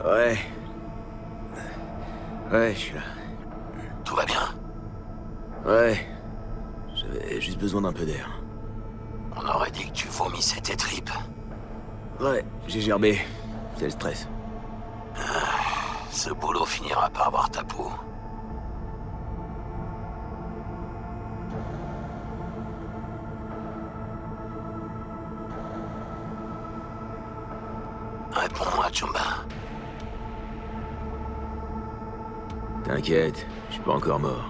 Ouais. Ouais, je suis là. Tout va bien? Ouais. J'avais juste besoin d'un peu d'air. On aurait dit que tu vomissais tes tripes. Ouais, j'ai gerbé. C'est le stress. Ce boulot finira par avoir ta peau. Réponds-moi, Chumba. T'inquiète, je suis pas encore mort.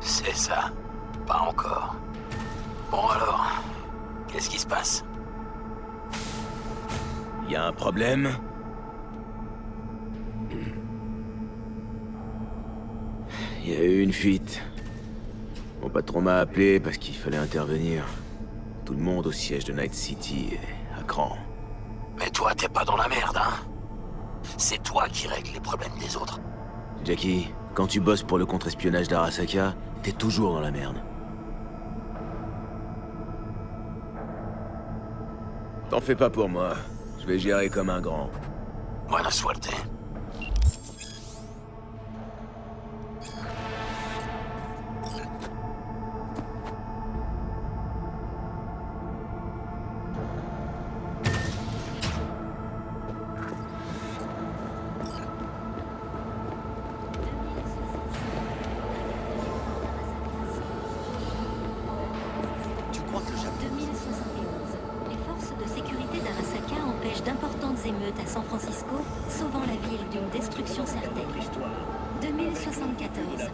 C'est ça. Pas encore. Bon alors, qu'est-ce qui se passe? Y a un problème? Il y a eu une fuite. Mon patron m'a appelé parce qu'il fallait intervenir. Tout le monde au siège de Night City est à cran. Mais toi, t'es pas dans la merde, hein? C'est toi qui règles les problèmes des autres. Jackie, quand tu bosses pour le contre-espionnage d'Arasaka, t'es toujours dans la merde. T'en fais pas pour moi. Je vais gérer comme un grand. Buena suerte. Tu crois que j'aime 2071. Les forces de sécurité d'Arasaka empêchent d'importantes émeutes à San Francisco, sauvant la ville d'une destruction certaine. 2074.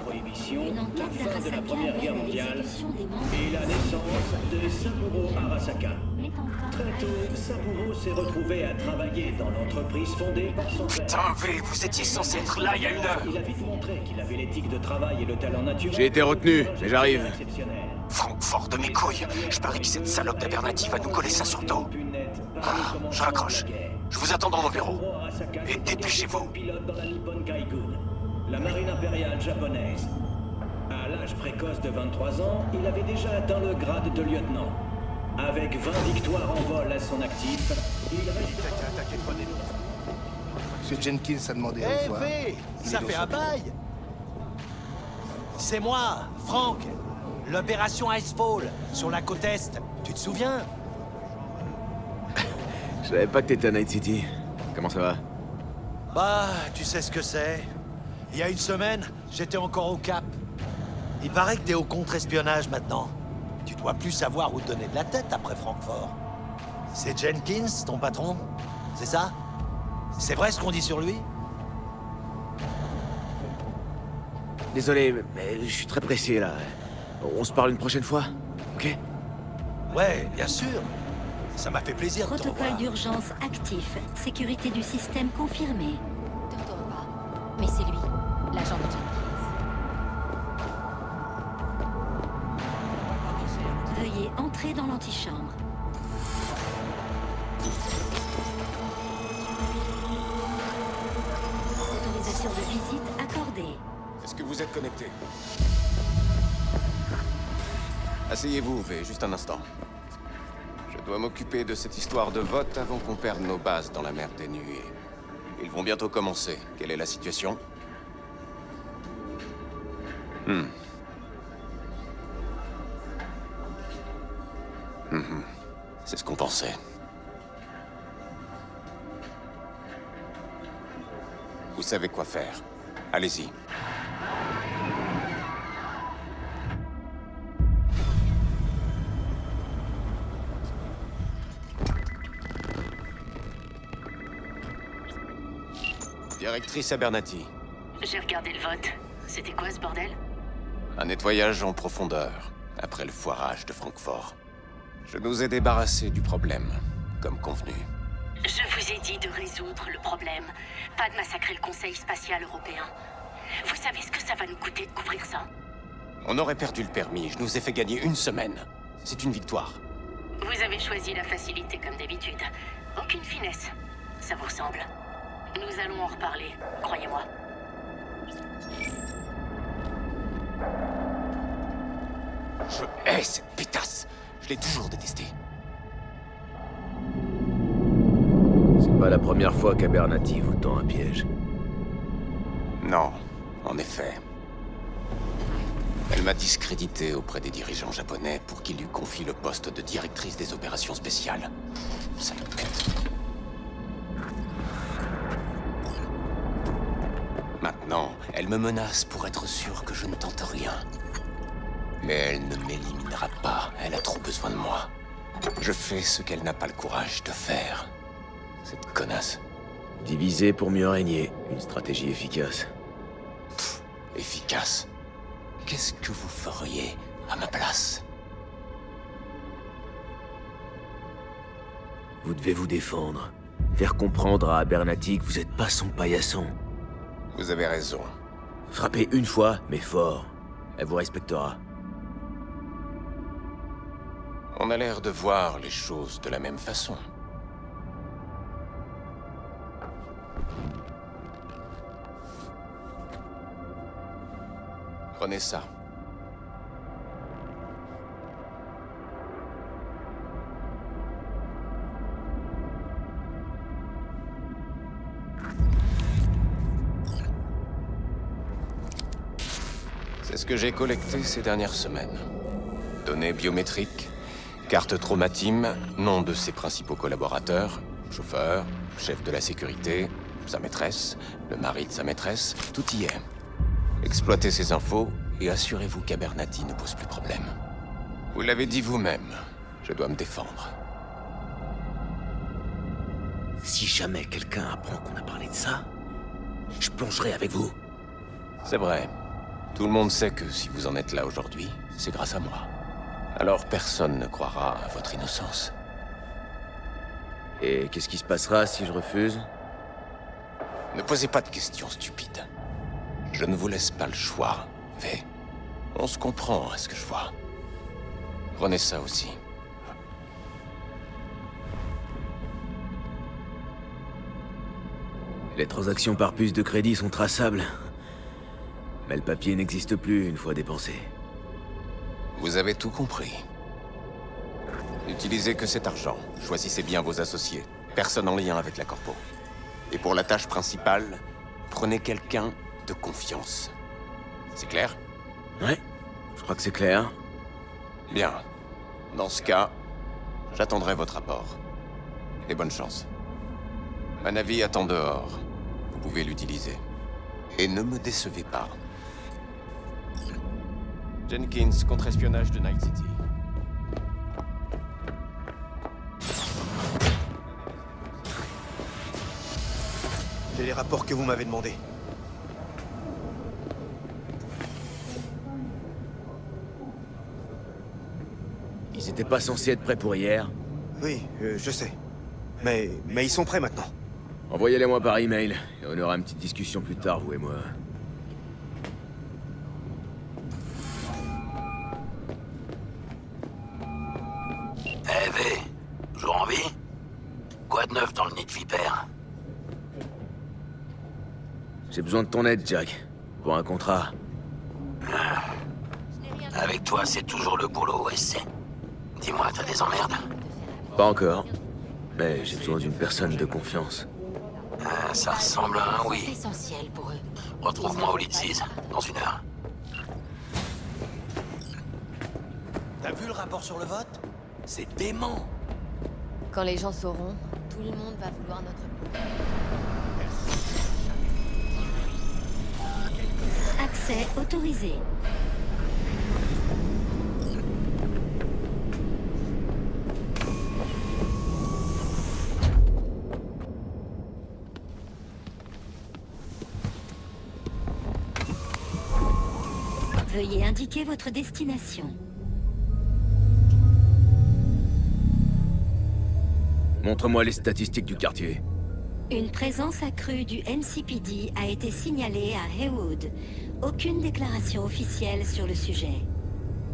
Une enquête d'Arasaka mène à l'exécution des membres Et la naissance de Saburo Arasaka. met en fin Très tôt, Saburo s'est retrouvé à travailler dans l'entreprise fondée par son père. Putain, V, vous étiez censé être là il y a une heure. Il a vite montré qu'il avait l'éthique de travail et le talent naturel. J'ai été retenu, mais j'arrive. Exceptionnel. Francfort de mes couilles. Je parie que cette salope d'Abernathy va nous coller ça sur le dos. Ah, je raccroche. Je vous attends dans nos bureaux. Saburo Arasaka Et dépêchez-vous. pilote dans la Nippon Kaigun, la marine impériale japonaise. À l'âge précoce de 23 ans, il avait déjà atteint le grade de lieutenant. Avec 20 victoires en vol à son actif, il reste... Monsieur Jenkins a demandé à vous voir. V, Il ça est dans fait son un bureau. bail. C'est moi, Frank. L'opération Icefall, sur la côte Est. Tu te souviens? Je savais pas que t'étais à Night City. Comment ça va? Bah, tu sais ce que c'est. Il y a une semaine, j'étais encore au Cap. Il paraît que t'es au contre-espionnage maintenant. Tu dois plus savoir où te donner de la tête après Francfort. C'est Jenkins, ton patron? C'est ça? C'est vrai ce qu'on dit sur lui? Désolé, mais je suis très pressé là. On se parle une prochaine fois, ok? Ouais, bien sûr. Ça m'a fait plaisir de te protocole revoir. d'urgence actif. Sécurité du système confirmée. Te retourne pas. Mais c'est lui, l'agent de Jenkins. Veuillez entrer dans l'antichambre. Autorisation de visite accordée. Est-ce que vous êtes connecté? Asseyez-vous, V, juste un instant. Je dois m'occuper de cette histoire de vote avant qu'on perde nos bases dans la mer des nuées. Ils vont bientôt commencer. Quelle est la situation? C'est ce qu'on pensait. Vous savez quoi faire. Allez-y. Directrice Abernathy, J'ai regardé le vote. C'était quoi ce bordel? un nettoyage en profondeur, après le foirage de Francfort. Je nous ai débarrassés du problème, comme convenu. Je vous ai dit de résoudre le problème, pas de massacrer le Conseil spatial européen. Vous savez ce que ça va nous coûter de couvrir ça? On aurait perdu le permis, je nous ai fait gagner une semaine. C'est une victoire. Vous avez choisi la facilité comme d'habitude. Aucune finesse. Ça vous ressemble. Nous allons en reparler, croyez-moi. Je hais cette pétasse. Je l'ai toujours détestée. C'est Pas la première fois qu'Abernathy vous tend un piège. Non, en effet. Elle m'a discrédité auprès des dirigeants japonais pour qu'ils lui confient le poste de directrice des opérations spéciales. Sale pute. Maintenant, elle me menace pour être sûre que je ne tente rien. Mais elle ne m'éliminera pas, elle a trop besoin de moi. Je fais ce qu'elle n'a pas le courage de faire. Cette connasse. Diviser pour mieux régner, une stratégie efficace. Efficace. Qu'est-ce que vous feriez à ma place? Vous devez vous défendre. Faire comprendre à Abernathy que vous n'êtes pas son paillasson. Vous avez raison. Frappez une fois, mais fort. Elle vous respectera. On a l'air de voir les choses de la même façon. Prenez ça. C'est ce que j'ai collecté ces dernières semaines. Données biométriques, carte traumatime, nom de ses principaux collaborateurs, chauffeur, chef de la sécurité, sa maîtresse, le mari de sa maîtresse, tout y est. Exploitez ces infos et assurez-vous qu'Abernathy ne pose plus problème. Vous l'avez dit vous-même, je dois me défendre. Si jamais quelqu'un apprend qu'on a parlé de ça, je plongerai avec vous. C'est vrai. Tout le monde sait que si vous en êtes là aujourd'hui, c'est grâce à moi. Alors personne ne croira à votre innocence. Et qu'est-ce qui se passera si je refuse? Ne posez pas de questions stupides. Je ne vous laisse pas le choix, V. On se comprend à ce que je vois. Prenez ça aussi. Les transactions par puce de crédit sont traçables. Mais le papier n'existe plus une fois dépensé. Vous avez tout compris. N'utilisez que cet argent. Choisissez bien vos associés. Personne en lien avec la corpo. Et pour la tâche principale, prenez quelqu'un de confiance. C'est clair? Ouais, je crois que c'est clair. Bien. Dans ce cas, j'attendrai votre rapport. Et bonne chance. Un navire attend dehors. Vous pouvez l'utiliser. Et ne me décevez pas. Jenkins, contre-espionnage de Night City. J'ai les rapports que vous m'avez demandés. Ils étaient pas censés être prêts pour hier. Oui, je sais. Mais ils sont prêts maintenant. Envoyez-les-moi par email, et on aura une petite discussion plus tard, vous et moi. Eh, V, toujours en vie? Quoi de neuf dans le nid de vipère? J'ai besoin de ton aide, Jack. Pour un contrat. Avec toi, c'est toujours le boulot, SC. Dis-moi, t'as des emmerdes? Pas encore. Mais j'ai besoin d'une personne de confiance. Ça ressemble à un C'est oui. essentiel pour eux. Retrouve-moi au Lidsiz, dans 1 heure. T'as vu le rapport sur le vote? C'est dément. Quand les gens sauront, tout le monde va vouloir notre peau. Accès autorisé. Veuillez indiquer votre destination. Montre-moi les statistiques du quartier. Une présence accrue du NCPD a été signalée à Haywood. Aucune déclaration officielle sur le sujet.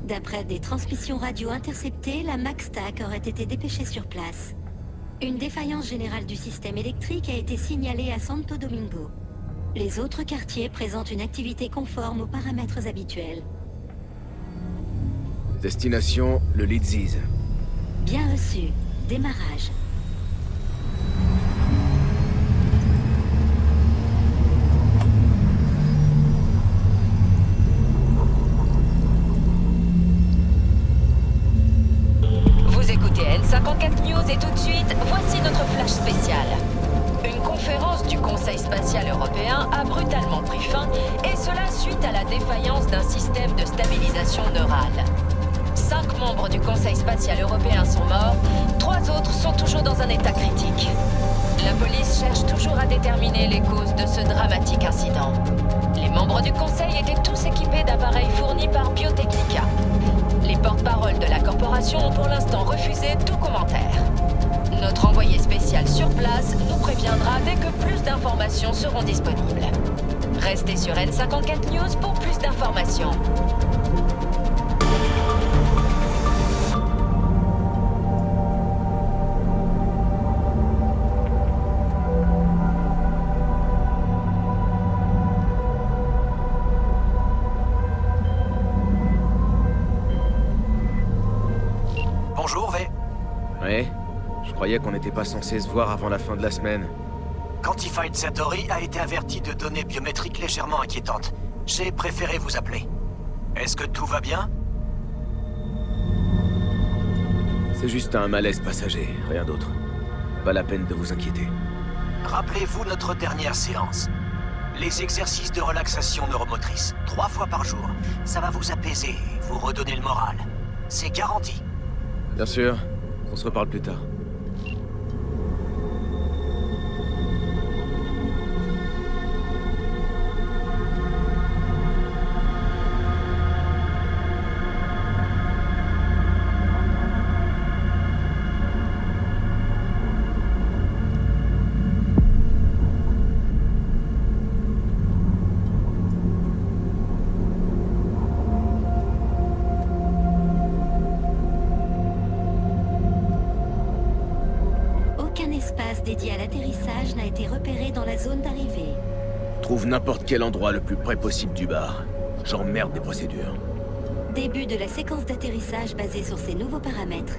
D'après des transmissions radio interceptées, la MaxTac aurait été dépêchée sur place. Une défaillance générale du système électrique a été signalée à Santo Domingo. Les autres quartiers présentent une activité conforme aux paramètres habituels. Destination, le Lidsiz. Bien reçu. Démarrage. Conseil spatial européen a brutalement pris fin, et cela suite à la défaillance d'un système de stabilisation neurale. 5 membres du Conseil spatial européen sont morts, 3 autres sont toujours dans un état critique. La police cherche toujours à déterminer les causes de ce dramatique incident. Les membres du Conseil étaient tous équipés d'appareils fournis par Biotechnica. Les porte-paroles de la corporation ont pour l'instant refusé tout commentaire. Notre envoyé spécial sur place nous préviendra dès que plus d'informations seront disponibles. Restez sur N54 News pour plus d'informations. Bonjour, V. Ouais? Je croyais qu'on n'était pas censé se voir avant la fin de la semaine. Quantified Satori a été averti de données biométriques légèrement inquiétantes. J'ai préféré vous appeler. Est-ce que tout va bien? C'est juste un malaise passager, rien d'autre. Pas la peine de vous inquiéter. Rappelez-vous notre dernière séance. Les exercices de relaxation neuromotrice, 3 fois par jour. Ça va vous apaiser, vous redonner le moral. C'est garanti. Bien sûr, on se reparle plus tard. Dédié à l'atterrissage n'a été repéré dans la zone d'arrivée. Trouve n'importe quel endroit le plus près possible du bar. J'emmerde des procédures. Début de la séquence d'atterrissage basée sur ces nouveaux paramètres.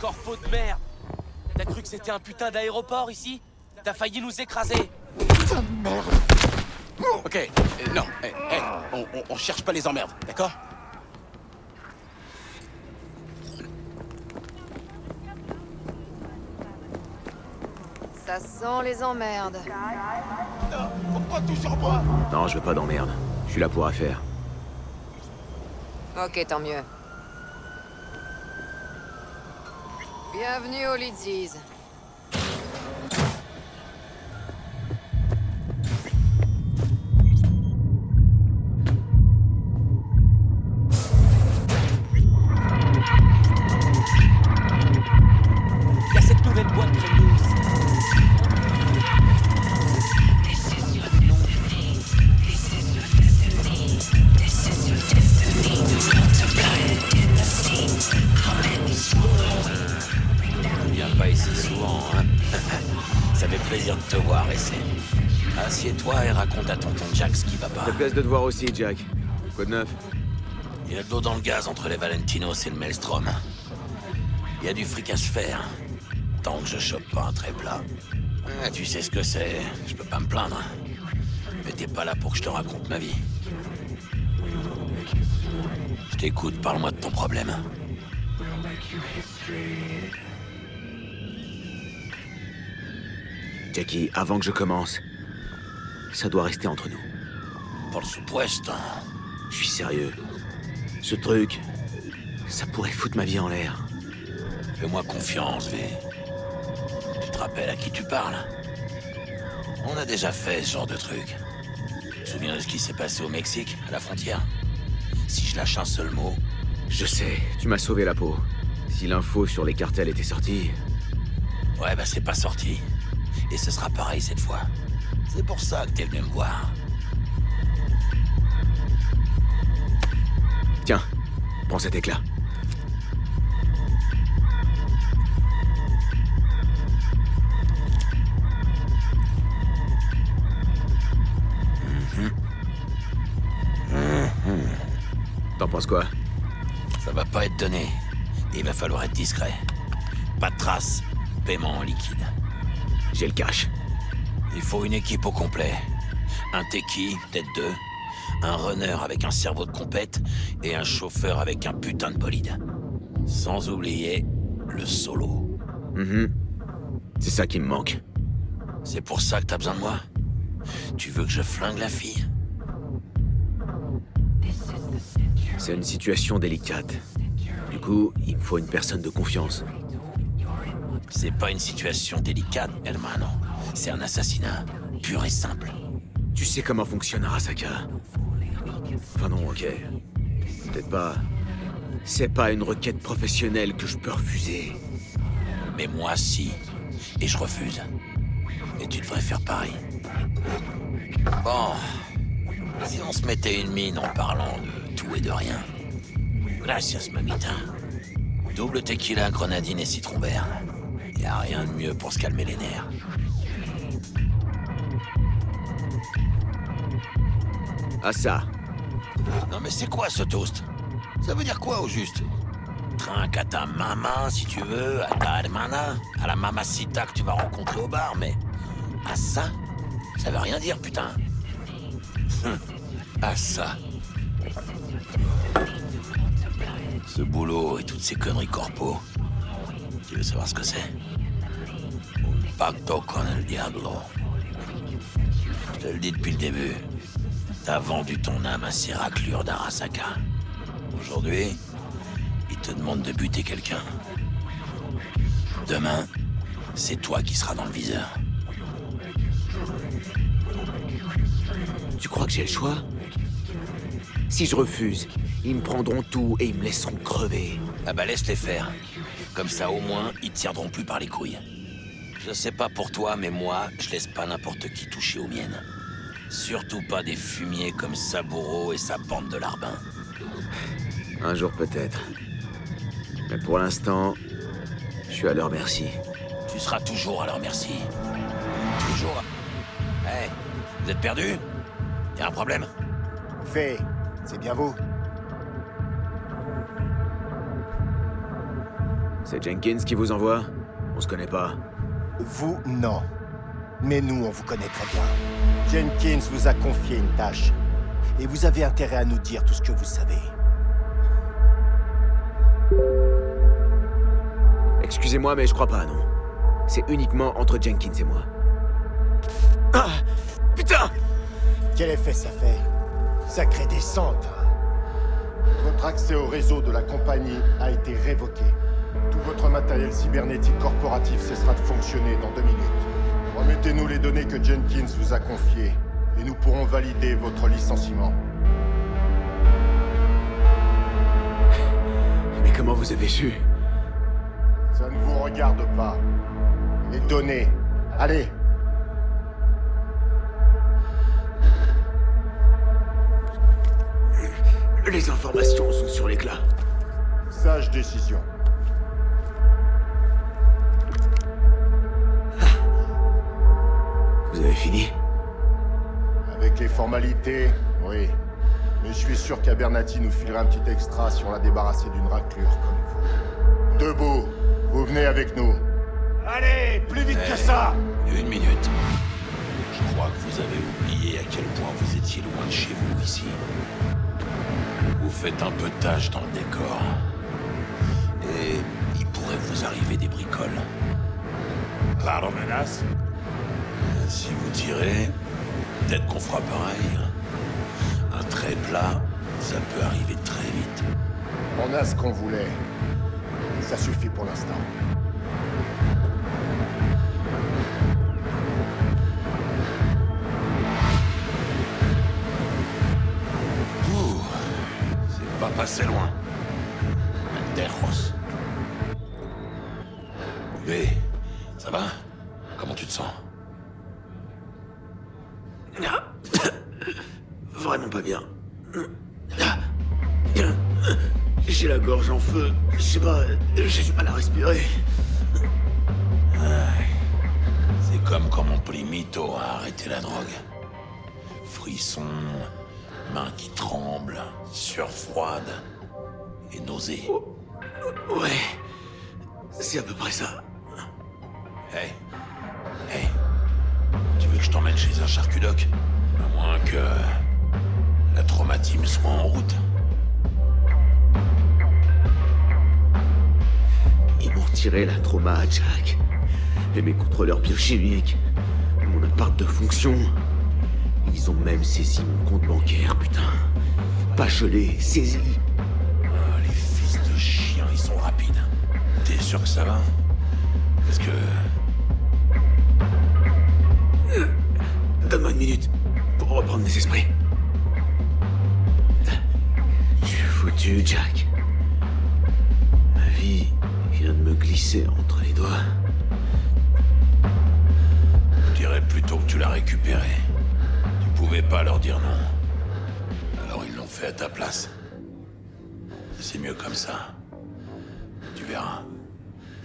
Corpo de merde! T'as cru que c'était un putain d'aéroport ici? T'as failli nous écraser! Putain de merde! Ok, non, on cherche pas les emmerdes, d'accord? Ça sent les emmerdes. Non, faut pas tout sur moi! Non, je veux pas d'emmerde. Je suis là pour affaire. Ok, tant mieux. Bienvenue au Lidziz. Il y a cette nouvelle boîte de news. Pas ici souvent, hein. Ça fait plaisir de te voir, Essay. Assieds-toi et raconte à tonton Jack ce qui va pas. Ça te plaise de te voir aussi, Jack. Quoi de neuf? Il y a de l'eau dans le gaz entre les Valentinos et le Maelstrom. Il y a du fric à se faire. Tant que je chope pas un trait plat. Ah, tu sais ce que c'est, je peux pas me plaindre. Mais t'es pas là pour que je te raconte ma vie. Je t'écoute, parle-moi de ton problème. Jackie, avant que je commence, ça doit rester entre nous. Por supuesto. Je suis sérieux. Ce truc, ça pourrait foutre ma vie en l'air. Fais-moi confiance, V. Tu te rappelles à qui tu parles? On a déjà fait ce genre de truc. Tu te souviens de ce qui s'est passé au Mexique, à la frontière? Si je lâche un seul mot... Je sais, tu m'as sauvé la peau. Si l'info sur les cartels était sortie... Ouais, bah c'est pas sorti. Et ce sera pareil cette fois. C'est pour ça que t'es venu me voir. Tiens, prends cet éclat. T'en penses quoi? Ça va pas être donné. Il va falloir être discret. Pas de traces. Paiement en liquide. J'ai le cash. Il faut une équipe au complet. Un techie, peut-être 2. Un runner avec un cerveau de compète. Et un chauffeur avec un putain de bolide. Sans oublier le solo. C'est ça qui me manque. C'est pour ça que t'as besoin de moi? Tu veux que je flingue la fille? C'est une situation délicate. Du coup, il me faut une personne de confiance. C'est pas une situation délicate, hermano. C'est un assassinat, pur et simple. Tu sais comment fonctionne Arasaka? Enfin non, ok. Peut-être pas. C'est pas une requête professionnelle que je peux refuser. Mais moi, si. Et je refuse. Et tu devrais faire pareil. Bon. Si on se mettait une mine en parlant de tout et de rien. Gracias, mamita. Double tequila, grenadine et citron vert. Y a rien de mieux pour se calmer les nerfs. Ah ça. Non mais c'est quoi ce toast? Ça veut dire quoi au juste? Trinque à ta maman si tu veux, à ta hermana, à la mamacita que tu vas rencontrer au bar, mais... à ça? Ça veut rien dire, putain. À ça. Ce boulot et toutes ces conneries corpo. Tu veux savoir ce que c'est? Un pacto con el diablo. Je te le dis depuis le début. T'as vendu ton âme à ces raclures d'Arasaka. Aujourd'hui, il te demande de buter quelqu'un. Demain, c'est toi qui seras dans le viseur. Tu crois que j'ai le choix? Si je refuse, ils me prendront tout et ils me laisseront crever. Ah bah laisse-les faire. Comme ça, au moins, ils te tiendront plus par les couilles. Je sais pas pour toi, mais moi, je laisse pas n'importe qui toucher aux miennes. Surtout pas des fumiers comme Saburo et sa bande de larbins. Un jour peut-être. Mais pour l'instant, je suis à leur merci. Tu seras toujours à leur merci. Toujours. Hey, vous êtes perdus? Y'a un problème? Fait, c'est bien vous. C'est Jenkins qui vous envoie? On se connaît pas. Vous, non. Mais nous, on vous connaît très bien. Jenkins vous a confié une tâche. Et vous avez intérêt à nous dire tout ce que vous savez. Excusez-moi, mais je crois pas, non. C'est uniquement entre Jenkins et moi. Ah! Putain! Quel effet ça fait? Sacrée descente. Votre accès au réseau de la compagnie a été révoqué. Tout votre matériel cybernétique corporatif cessera de fonctionner dans 2 minutes. Remettez-nous les données que Jenkins vous a confiées, et nous pourrons valider votre licenciement. Mais comment vous avez su? Ça ne vous regarde pas. Les données. Allez! Les informations sont sur l'éclat. Sage décision. Vous avez fini? Avec les formalités, oui. Mais je suis sûr qu'Abernathy nous filera un petit extra si on l'a débarrassé d'une raclure comme vous. Debout, vous venez avec nous. Allez, plus vite que ça! 1 minute. Je crois que vous avez oublié à quel point vous étiez loin de chez vous ici. Vous faites un peu de tâche dans le décor. Et il pourrait vous arriver des bricoles. Claro, menace. Si vous tirez, peut-être qu'on fera pareil. Un trait plat, ça peut arriver très vite. On a ce qu'on voulait. Ça suffit pour l'instant. C'est pas passé loin. Menderos. Mais, ça va? Comment tu te sens? Vraiment pas bien. J'ai la gorge en feu. Je sais pas, j'ai du mal à respirer. C'est comme quand mon primito a arrêté la drogue. Frissons, mains qui tremblent, sueur froide. et nausée. Ouais. C'est à peu près ça. Hey. Hey. Tu veux que je t'emmène chez un charcudoc? À moins que... la traumatisme soit en route. Ils m'ont tiré la trauma à Jack. Et mes contrôleurs biochimiques. Mon appart de fonction. Ils ont même saisi mon compte bancaire, putain. Pas gelé, saisi. Ah, les fils de chiens, ils sont rapides. T'es sûr que ça va? Parce que... Donne-moi une minute pour reprendre mes esprits. Je suis foutu, Jack. Ma vie vient de me glisser entre les doigts. Je dirais plutôt que tu l'as récupéré. Tu pouvais pas leur dire non. Alors ils l'ont fait à ta place. C'est mieux comme ça. Tu verras.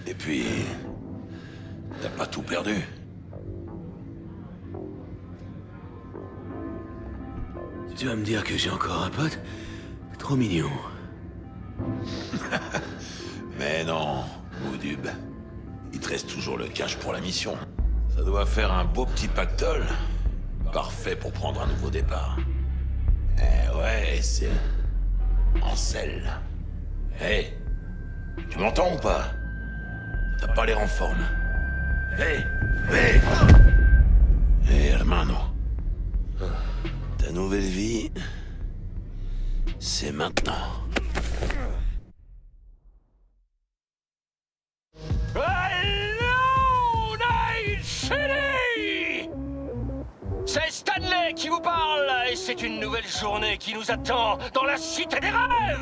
Et puis... t'as pas tout perdu. Tu vas me dire que j'ai encore un pote? Trop mignon. Mais non, Moudub. Il te reste toujours le cash pour la mission. Ça doit faire un beau petit pactole. Parfait pour prendre un nouveau départ. Eh ouais, c'est... Ansel. Hé, tu m'entends ou pas? T'as pas l'air en forme. Hé, hermano. Ta nouvelle vie, c'est maintenant. Hello, Night City! C'est Stanley qui vous parle, et c'est une nouvelle journée qui nous attend dans la cité des rêves!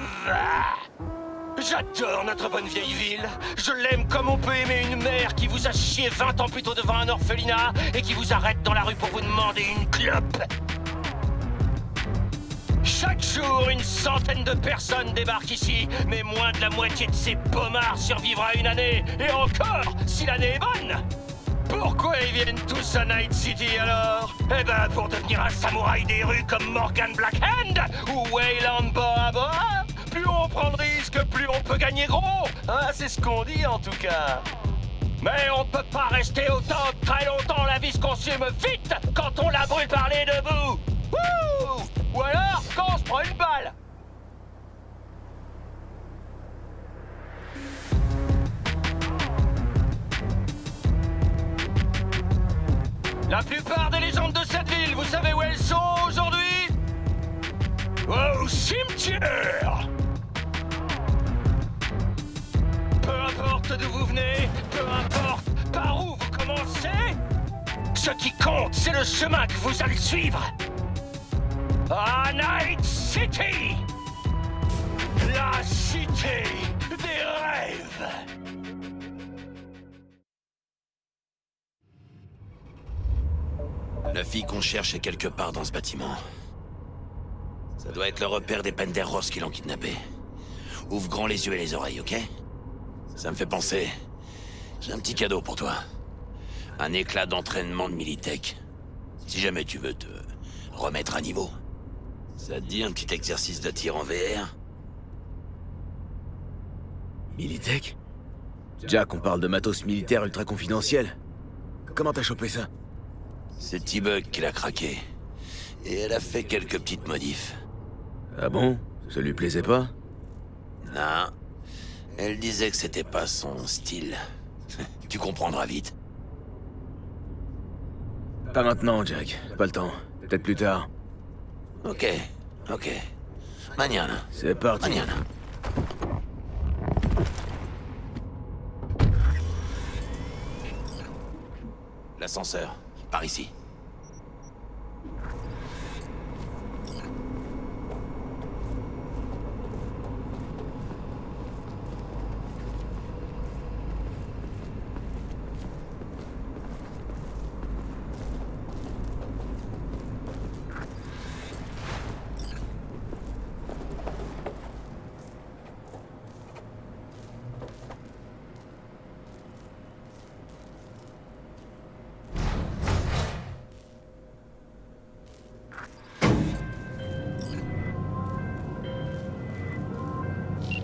J'adore notre bonne vieille ville. Je l'aime comme on peut aimer une mère qui vous a chié 20 ans plus tôt devant un orphelinat et qui vous arrête dans la rue pour vous demander une clope. Chaque jour, une centaine de personnes débarquent ici, mais moins de la moitié de ces pommards survivra une année, et encore, si l'année est bonne. Pourquoi ils viennent tous à Night City alors? Eh ben, pour devenir un samouraï des rues comme Morgan Blackhand ou Wayland Bora Bora. Plus on prend de risques, plus on peut gagner gros. Hein, c'est ce qu'on dit en tout cas. Mais on peut pas rester autant très longtemps, la vie se consume vite quand on la brûle par les deux bouts. Wouh! Ou alors quand on se prend une balle. La plupart des légendes de cette ville, vous savez où elles sont aujourd'hui? Au cimetière! Peu importe d'où vous venez, peu importe par où vous commencez, ce qui compte, c'est le chemin que vous allez suivre. À Night City! La cité des rêves! La fille qu'on cherche est quelque part dans ce bâtiment. Ça doit être le repère des Penderross qui l'ont kidnappé. Ouvre grand les yeux et les oreilles, ok? Ça me fait penser. J'ai un petit cadeau pour toi. Un éclat d'entraînement de Militech. Si jamais tu veux te remettre à niveau. Ça te dit un petit exercice de tir en VR? Militech? Jack, on parle de matos militaire ultra confidentiel. Comment t'as chopé ça? C'est T-Bug qui l'a craqué. Et elle a fait quelques petites modifs. Ah bon? Ça lui plaisait pas? Non. Elle disait que c'était pas son style. Tu comprendras vite. Pas maintenant, Jack. Pas le temps. Peut-être plus tard. Ok. Mañana. C'est parti. Mañana. L'ascenseur. Par ici.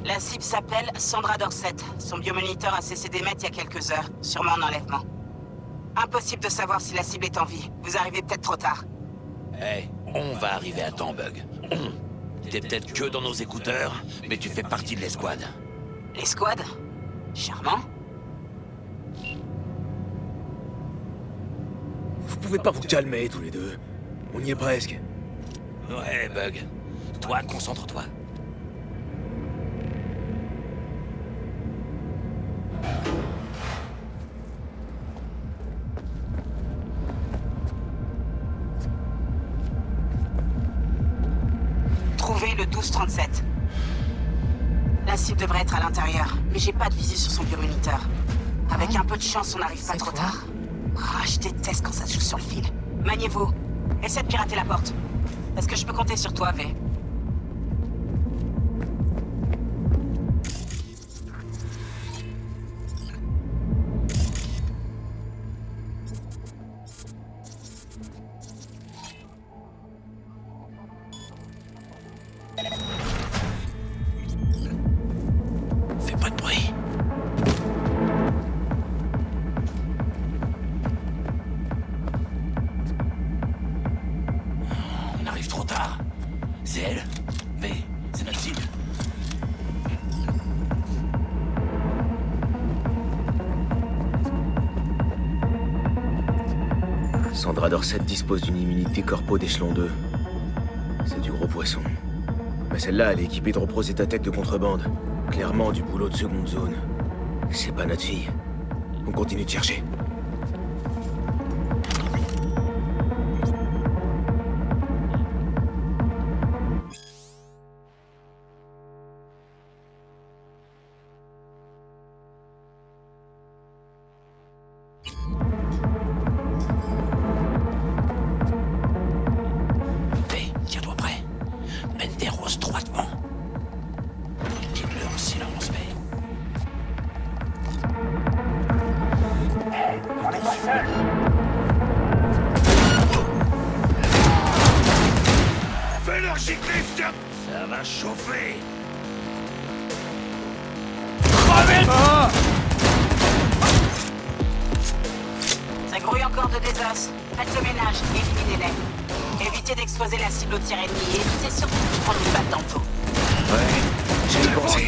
La cible s'appelle Sandra Dorset. Son biomoniteur a cessé d'émettre il y a quelques heures, sûrement en enlèvement. Impossible de savoir si la cible est en vie. Vous arrivez peut-être trop tard. Hey, on va arriver à temps, Bug. T'es peut-être que dans nos écouteurs, mais tu fais partie de l'escouade. L'escouade? Charmant. Vous pouvez pas vous calmer tous les deux. On y est presque. Ouais, Bug. Toi, concentre-toi. Trouvez le 1237. La cible devrait être à l'intérieur, mais j'ai pas de visu sur son biomoniteur. Avec un peu de chance, on n'arrive pas trop tard. Ah, je déteste quand ça se joue sur le fil. Maniez-vous. Essaie de pirater la porte. Est-ce que je peux compter sur toi, V? Fais pas de bruit. On arrive trop tard. C'est elle? V, c'est notre cible. Sandra Dorset dispose d'une immunité corpo d'échelon 2. C'est du gros poisson. Mais celle-là, elle est équipée de repros et tête de contrebande. Clairement du boulot de seconde zone. C'est pas notre fille. On continue de chercher. V, tiens-toi prêt. Mène tes roses droitement. Quitte-le en silence, V. On n'est pas seul. Fais leur gicler, putain. Ça va chauffer. Ça grouille encore de désos. Faites le ménage, éliminez-les. Évitez d'exposer la cible au tir ennemi et évitez surtout de prendre une balle dans le dos. Ouais, j'ai pensé.